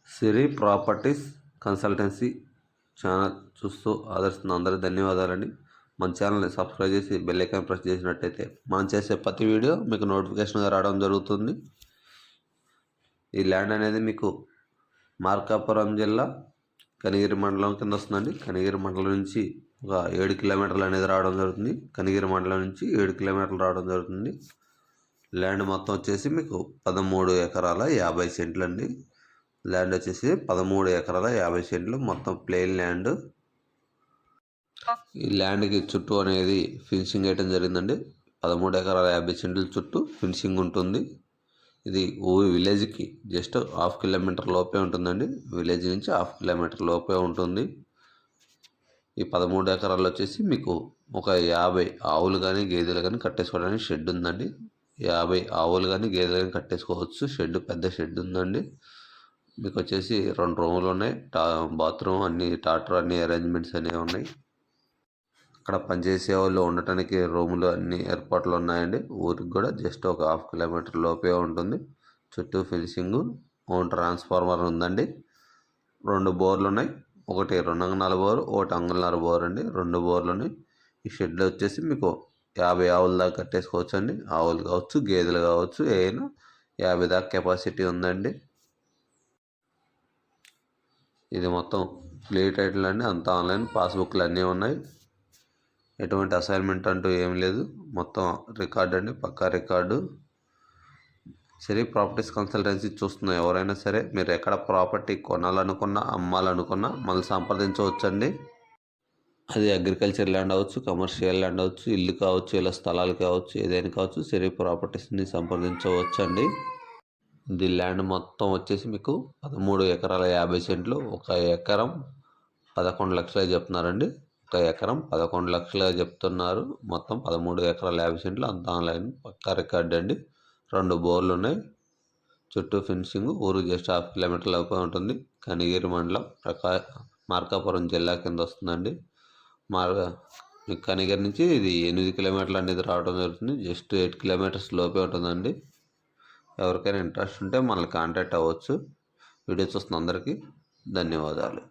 సిరి properties consultancy channel చూస్తూ ఆదరిస్తున్న అందరికీ ధన్యవాదాలండి. మన ఛానల్ని సబ్స్క్రైబ్ చేసి బెల్ ఐకాన్ ప్రెస్ చేసినట్టయితే మనం చేసే ప్రతి వీడియో మీకు నోటిఫికేషన్గా రావడం జరుగుతుంది. ఈ ల్యాండ్ అనేది మీకు మార్కాపురం జిల్లా కనిగిరి మండలం కింద వస్తుందండి. కనిగిరి మండలం నుంచి ఒక 7 కిలోమీటర్లు అనేది రావడం జరుగుతుంది. కనిగిరి మండలం నుంచి 7 కిలోమీటర్లు రావడం జరుగుతుంది. ల్యాండ్ మొత్తం వచ్చేసి మీకు 13 ఎకరాల 50 సెంట్లు అండి. ల్యాండ్ వచ్చేసి 13 ఎకరాల 50 సెంట్లు మొత్తం ప్లెయిన్ ల్యాండ్. ఈ ల్యాండ్కి చుట్టూ అనేది ఫినిషింగ్ వేయడం జరిగిందండి. 13 ఎకరాల 50 సెంట్ల చుట్టూ ఫినిషింగ్ ఉంటుంది. ఇది విలేజ్కి జస్ట్ 1/2 కిలోమీటర్ లోపే ఉంటుందండి. విలేజ్ నుంచి 1/2 కిలోమీటర్ లోపే ఉంటుంది. ఈ 13 ఎకరాలు వచ్చేసి మీకు ఒక 50 ఆవులు కానీ గేదెలు కానీ కట్టేసుకోవడానికి షెడ్ ఉందండి. 50 ఆవులు కానీ గేదెలు కానీ కట్టేసుకోవచ్చు. షెడ్ పెద్ద షెడ్ ఉందండి. మీకు వచ్చేసి 2 రూములు ఉన్నాయి. బాత్రూమ్ అన్ని టాటర్ అన్ని అరేంజ్మెంట్స్ అనేవి ఉన్నాయి. అక్కడ పనిచేసే వాళ్ళు ఉండటానికి రూములు అన్ని ఏర్పాట్లు ఉన్నాయండి. ఊరికి కూడా జస్ట్ ఒక 1/2 కిలోమీటర్ లోపే ఉంటుంది. చుట్టూ ఫినిషింగ్ ఓన్ ట్రాన్స్ఫార్మర్ ఉందండి. 2 బోర్లు ఉన్నాయి. ఒకటి 2 అంగుళాల బోరు, ఒకటి అంగుళన్నర బోర్ అండి. 2 బోర్లు ఉన్నాయి. ఈ షెడ్లో వచ్చేసి మీకు 50 ఆవుల దాకా కట్టేసుకోవచ్చు అండి. ఆవులు కావచ్చు గేదెలు కావచ్చు ఏదైనా 50 దాకా కెపాసిటీ ఉందండి. ఇది మొత్తం ఫ్రీ టైటిల్ అండి. అంతా ఆన్లైన్, పాస్బుక్లు అన్నీ ఉన్నాయి. ఎటువంటి అసైన్మెంట్ అంటూ ఏం లేదు. మొత్తం రికార్డు అండి, పక్కా రికార్డు. సిరి ప్రాపర్టీస్ కన్సల్టెన్సీ చూస్తున్న ఎవరైనా సరే మీరు ఎక్కడ ప్రాపర్టీ కొనాలనుకున్నా అమ్మాలనుకున్నా మళ్ళీ సంప్రదించవచ్చండి. అది అగ్రికల్చర్ ల్యాండ్ అవ్వచ్చు, కమర్షియల్ ల్యాండ్ అవ్వచ్చు, ఇల్లు కావచ్చు, ఇలా స్థలాలు కావచ్చు, ఏదైనా కావచ్చు, సిరి ప్రాపర్టీస్ని సంప్రదించవచ్చండి. ఇది ల్యాండ్ మొత్తం వచ్చేసి మీకు 13 ఎకరాల 50 సెంట్లు. ఒక ఎకరం 11 లక్షలు చెప్తున్నారండి. ఒక ఎకరం 11 లక్షలు చెప్తున్నారు. మొత్తం 13 ఎకరాల 50 సెంట్లు అంతా ఆన్లైన్, పక్కా రికార్డ్ అండి. 2 బోర్లు ఉన్నాయి. చుట్టూ ఫినిషింగ్. ఊరు జస్ట్ 1/2 కిలోమీటర్ లోపే ఉంటుంది. కనిగిరి మండలం మార్కాపురం జిల్లా కింద వస్తుందండి. కనిగిరి నుంచి ఇది 8 కిలోమీటర్లు అనేది రావడం జరుగుతుంది. జస్ట్ 8 కిలోమీటర్స్ లోపే ఉంటుందండి. ఎవరికైనా ఇంట్రెస్ట్ ఉంటే మనల్ని కాంటాక్ట్ అవ్వచ్చు. వీడియో చూస్తున్న అందరికీ ధన్యవాదాలు.